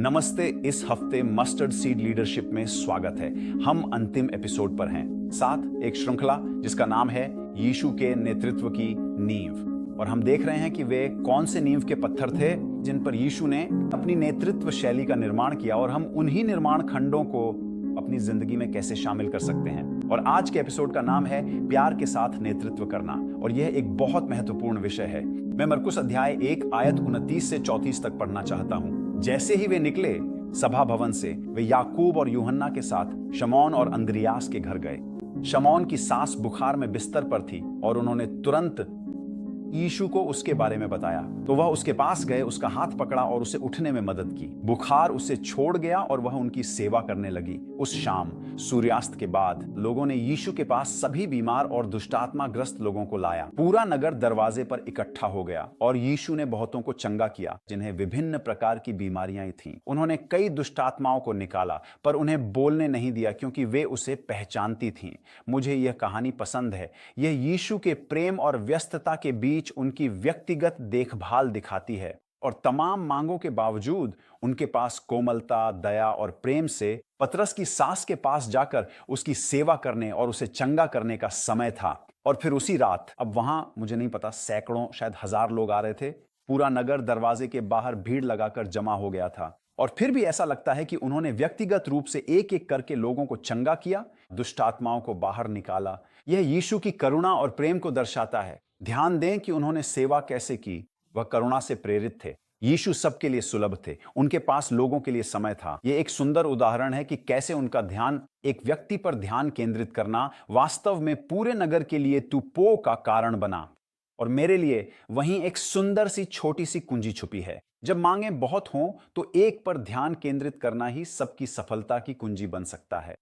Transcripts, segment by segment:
नमस्ते। इस हफ्ते मस्टर्ड सीड लीडरशिप में स्वागत है। हम अंतिम एपिसोड पर हैं। साथ एक श्रृंखला जिसका नाम है यीशु के नेतृत्व की नींव। और हम देख रहे हैं कि वे कौन से नींव के पत्थर थे जिन पर यीशु ने अपनी नेतृत्व शैली का निर्माण किया, और हम उन्हीं निर्माण खंडों को अपनी जिंदगी में कैसे शामिल कर सकते हैं। और आज के एपिसोड का नाम है प्यार के साथ नेतृत्व करना, और यह एक बहुत महत्वपूर्ण विषय है। मैं मरकुस अध्याय 1 आयत 29 से 34 तक पढ़ना चाहता हूं। जैसे ही वे निकले सभा भवन से, वे याकूब और यूहन्ना के साथ शमौन और अंद्रियास के घर गए। शमौन की सास बुखार में बिस्तर पर थी और उन्होंने तुरंत यीशु को उसके बारे में बताया। तो वह उसके पास गए, उसका हाथ पकड़ा और उसे उठने में मदद की। बुखार उसे छोड़ गया और वह उनकी सेवा करने लगी। उस शाम सूर्यास्त के बाद लोगों ने यीशु के पास सभी बीमार और दुष्टात्मा ग्रस्त लोगों को लाया। पूरा नगर दरवाजे पर इकट्ठा हो गया और यीशु ने बहुतों को चंगा किया जिन्हें विभिन्न प्रकार की बीमारियां थीं। उन्होंने कई दुष्टात्माओं को निकाला, पर उन्हें बोलने नहीं दिया क्योंकि वे उसे पहचानती थीं। मुझे यह कहानी पसंद है। यह यीशु के प्रेम और व्यस्तता के बीच उनकी व्यक्तिगत देखभाल दिखाती है, और तमाम मांगों के बावजूद उनके पास कोमलता, दया और प्रेम से पतरस की सास के पास जाकर उसकी सेवा करने और उसे चंगा करने का समय था। और फिर उसी रात, अब वहां मुझे नहीं पता, सैकड़ों शायद हजार लोग आ रहे थे। पूरा नगर दरवाजे के बाहर भीड़ लगाकर जमा हो गया था। और फिर भी ऐसा लगता है कि उन्होंने व्यक्तिगत रूप से एक एक करके लोगों को चंगा किया, दुष्ट आत्माओं को बाहर निकाला। यह यीशु की करुणा और प्रेम को दर्शाता है। ध्यान दें कि उन्होंने सेवा कैसे की। वह करुणा से प्रेरित थे। यीशु सबके लिए सुलभ थे। उनके पास लोगों के लिए समय था। यह एक सुंदर उदाहरण है कि कैसे उनका ध्यान एक व्यक्ति पर ध्यान केंद्रित करना वास्तव में पूरे नगर के लिए तुपो का कारण बना। और मेरे लिए वहीं एक सुंदर सी छोटी सी कुंजी छुपी है। जब मांगे बहुत हों तो एक पर ध्यान केंद्रित करना ही सबकी सफलता की कुंजी बन सकता है।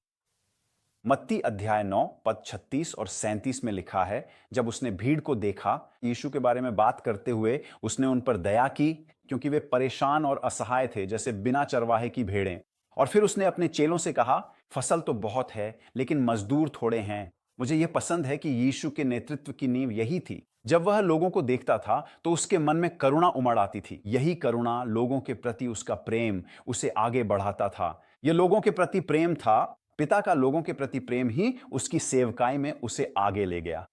मत्ती अध्याय 9 पद 36 और 37 में लिखा है, जब उसने भीड़ को देखा, यीशु के बारे में बात करते हुए उसने उन पर दया की, क्योंकि वे परेशान और असहाय थे, जैसे बिना चरवाहे की भेड़ें। और फिर उसने अपने चेलों से कहा, फसल तो बहुत है लेकिन मजदूर थोड़े हैं। मुझे यह पसंद है कि यीशु के नेतृत्व की नींव यही थी। जब वह लोगों को देखता था तो उसके मन में करुणा उमड़ आती थी। यही करुणा, लोगों के प्रति उसका प्रेम, उसे आगे बढ़ाता था। यह लोगों के प्रति प्रेम था। पिता का लोगों के प्रति प्रेम ही उसकी सेवकाई में उसे आगे ले गया।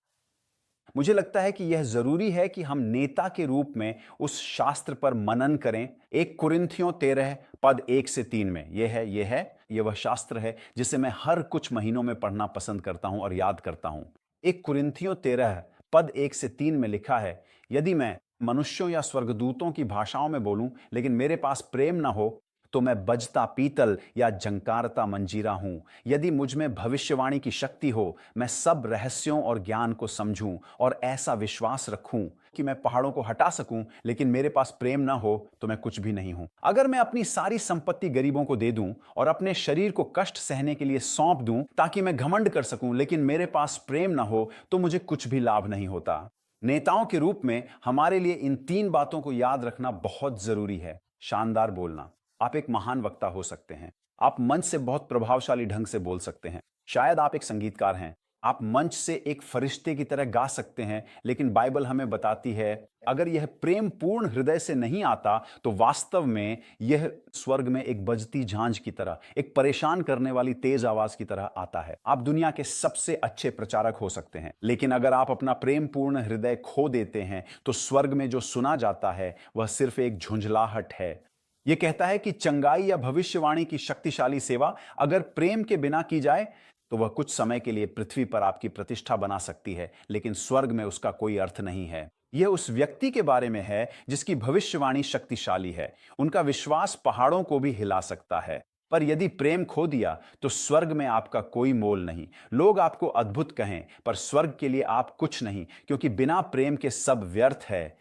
मुझे लगता है कि यह जरूरी है कि हम नेता के रूप में उस शास्त्र पर मनन करें। 1 कुरिन्थियों 13 पद 1 से 3 में यह वह शास्त्र है जिसे मैं हर कुछ महीनों में पढ़ना पसंद करता हूं और याद करता हूं। 1 कुरिन्थियों 13 पद 1 से 3 में लिखा है, यदि मैं मनुष्यों या स्वर्गदूतों की भाषाओं में बोलूं लेकिन मेरे पास प्रेम ना हो, तो मैं बजता पीतल या झंकारता मंजीरा हूं। यदि मुझ में भविष्यवाणी की शक्ति हो, मैं सब रहस्यों और ज्ञान को समझूं और ऐसा विश्वास रखूं कि मैं पहाड़ों को हटा सकूं, लेकिन मेरे पास प्रेम ना हो तो मैं कुछ भी नहीं हूं। अगर मैं अपनी सारी संपत्ति गरीबों को दे दूं और अपने शरीर को कष्ट सहने के लिए सौंप दूं ताकि मैं घमंड कर सकूं, लेकिन मेरे पास प्रेम ना हो तो मुझे कुछ भी लाभ नहीं होता। नेताओं के रूप में हमारे लिए इन 3 बातों को याद रखना बहुत जरूरी है। शानदार बोलना। आप एक महान वक्ता हो सकते हैं। आप मंच से बहुत प्रभावशाली ढंग से बोल सकते हैं। शायद आप एक संगीतकार हैं। आप मंच से एक फरिश्ते की तरह गा सकते हैं। लेकिन बाइबल हमें बताती है, अगर यह प्रेम पूर्ण हृदय से नहीं आता तो वास्तव में यह स्वर्ग में एक बजती झांझ की तरह, एक परेशान करने वाली तेज आवाज की तरह आता है। आप दुनिया के सबसे अच्छे प्रचारक हो सकते हैं, लेकिन अगर आप अपना प्रेम पूर्ण हृदय खो देते हैं तो स्वर्ग में जो सुना जाता है वह सिर्फ एक झुंझलाहट है। यह कहता है कि चंगाई या भविष्यवाणी की शक्तिशाली सेवा अगर प्रेम के बिना की जाए तो वह कुछ समय के लिए पृथ्वी पर आपकी प्रतिष्ठा बना सकती है, लेकिन स्वर्ग में उसका कोई अर्थ नहीं है। यह उस व्यक्ति के बारे में है जिसकी भविष्यवाणी शक्तिशाली है। उनका विश्वास पहाड़ों को भी हिला सकता है। पर यदि प्रेम खो दिया तो स्वर्ग में आपका कोई मोल नहीं। लोग आपको अद्भुत कहें, पर स्वर्ग के लिए आप कुछ नहीं, क्योंकि बिना प्रेम के सब व्यर्थ है।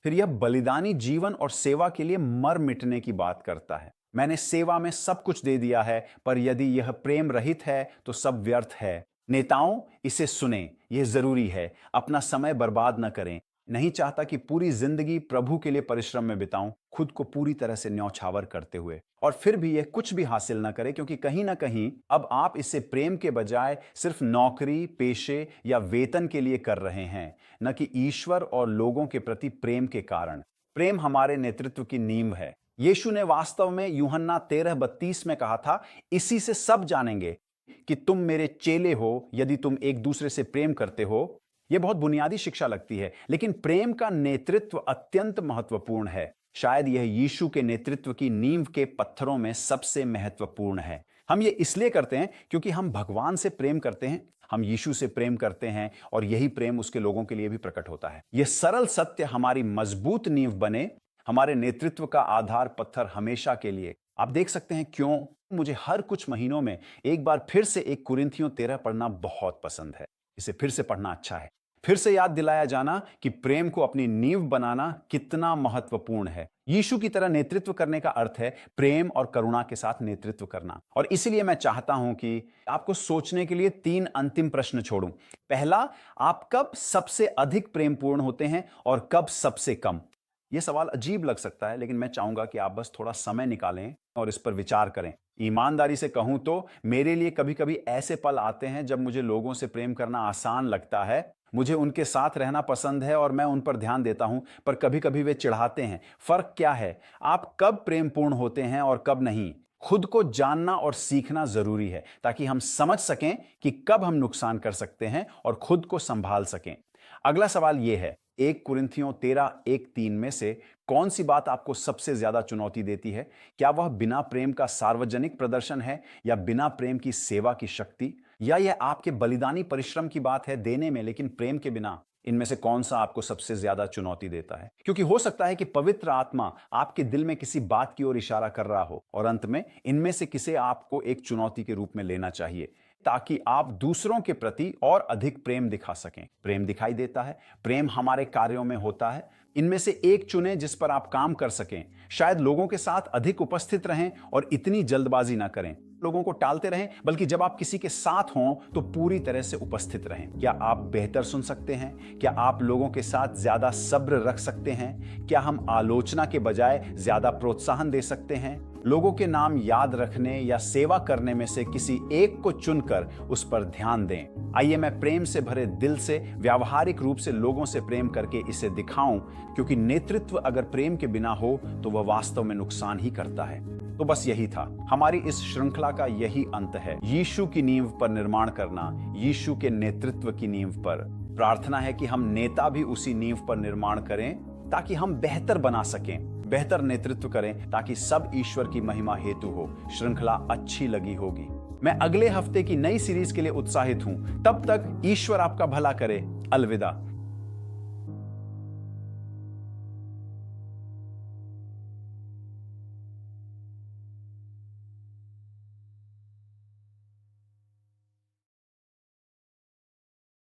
फिर यह बलिदानी जीवन और सेवा के लिए मर मिटने की बात करता है। मैंने सेवा में सब कुछ दे दिया है, पर यदि यह प्रेम रहित है तो सब व्यर्थ है। नेताओं, इसे सुने, यह जरूरी है। अपना समय बर्बाद न करें। नहीं चाहता कि पूरी जिंदगी प्रभु के लिए परिश्रम में बिताऊं, खुद को पूरी तरह से न्यौछावर करते हुए, और फिर भी यह कुछ भी हासिल न करे, क्योंकि कहीं ना कहीं अब आप इसे प्रेम के बजाय सिर्फ नौकरी, पेशे या वेतन के लिए कर रहे हैं, न कि ईश्वर और लोगों के प्रति प्रेम के कारण। प्रेम हमारे नेतृत्व की नींव है। यीशु ने वास्तव में यूहन्ना 13:32 में कहा था, इसी से सब जानेंगे कि तुम मेरे चेले हो यदि तुम एक दूसरे से प्रेम करते हो। यह बहुत बुनियादी शिक्षा लगती है, लेकिन प्रेम का नेतृत्व अत्यंत महत्वपूर्ण है। शायद यह यीशु के नेतृत्व की नींव के पत्थरों में सबसे महत्वपूर्ण है। हम ये इसलिए करते हैं क्योंकि हम भगवान से प्रेम करते हैं, हम यीशु से प्रेम करते हैं और यही प्रेम उसके लोगों के लिए भी प्रकट होता है। यह सरल सत्य हमारी मजबूत नींव बने, हमारे नेतृत्व का आधार पत्थर हमेशा के लिए। आप देख सकते हैं क्यों मुझे हर कुछ महीनों में एक बार फिर से 1 कुरिन्थियों 13 पढ़ना बहुत पसंद है। इसे फिर से पढ़ना अच्छा है, फिर से याद दिलाया जाना कि प्रेम को अपनी नींव बनाना कितना महत्वपूर्ण है। यीशु की तरह नेतृत्व करने का अर्थ है प्रेम और करुणा के साथ नेतृत्व करना। और इसीलिए मैं चाहता हूं कि आपको सोचने के लिए 3 अंतिम प्रश्न छोड़ूं। पहला, आप कब सबसे अधिक प्रेमपूर्ण होते हैं और कब सबसे कम? यह सवाल अजीब लग सकता है, लेकिन मैं चाहूंगा कि आप बस थोड़ा समय निकालें और इस पर विचार करें। ईमानदारी से कहूं तो मेरे लिए कभी कभी ऐसे पल आते हैं जब मुझे लोगों से प्रेम करना आसान लगता है, मुझे उनके साथ रहना पसंद है और मैं उन पर ध्यान देता हूं, पर कभी कभी वे चिढ़ाते हैं। फर्क क्या है? आप कब प्रेमपूर्ण होते हैं और कब नहीं? खुद को जानना और सीखना जरूरी है ताकि हम समझ सकें कि कब हम नुकसान कर सकते हैं और खुद को संभाल सकें। अगला सवाल यह है, 1 कुरिन्थियों 13:1-3 में से कौन सी बात आपको सबसे ज्यादा चुनौती देती है? क्या वह बिना प्रेम का सार्वजनिक प्रदर्शन है, या बिना प्रेम की सेवा की शक्ति, या यह आपके बलिदानी परिश्रम की बात है देने में लेकिन प्रेम के बिना? इनमें से कौन सा आपको सबसे ज्यादा चुनौती देता है? क्योंकि हो सकता है कि पवित्र आत्मा आपके दिल में किसी बात की ओर इशारा कर रहा हो, और अंत में इनमें से किसे आपको एक चुनौती के रूप में लेना चाहिए ताकि आप दूसरों के प्रति और अधिक प्रेम दिखा सकें। प्रेम दिखाई देता है, प्रेम हमारे कार्यों में होता है। इनमें से एक चुनें जिस पर आप काम कर सकें। शायद लोगों के साथ अधिक उपस्थित रहें और इतनी जल्दबाजी ना करें, लोगों को टालते रहें, बल्कि जब आप किसी के साथ हों तो पूरी तरह से उपस्थित रहें। क्या आप बेहतर सुन सकते हैं? क्या आप लोगों के साथ ज्यादा सब्र रख सकते हैं? क्या हम आलोचना के बजाय ज्यादा प्रोत्साहन दे सकते हैं? लोगों के नाम याद रखने या सेवा करने में से किसी एक को चुनकर उस पर ध्यान दें। आइए मैं प्रेम से भरे दिल से व्यावहारिक रूप से लोगों से प्रेम करके इसे दिखाऊं, क्योंकि नेतृत्व अगर प्रेम के बिना हो तो वह वास्तव में नुकसान ही करता है। तो बस यही था, हमारी इस श्रृंखला का यही अंत है, यीशु की नींव पर निर्माण करना, यीशु के नेतृत्व की नींव पर। प्रार्थना है कि हम नेता भी उसी नींव पर निर्माण करें ताकि हम बेहतर बना सकें, बेहतर नेतृत्व करें ताकि सब ईश्वर की महिमा हेतु हो। श्रृंखला अच्छी लगी होगी। मैं अगले हफ्ते की नई सीरीज के लिए उत्साहित हूं। तब तक ईश्वर आपका भला करे। अलविदा।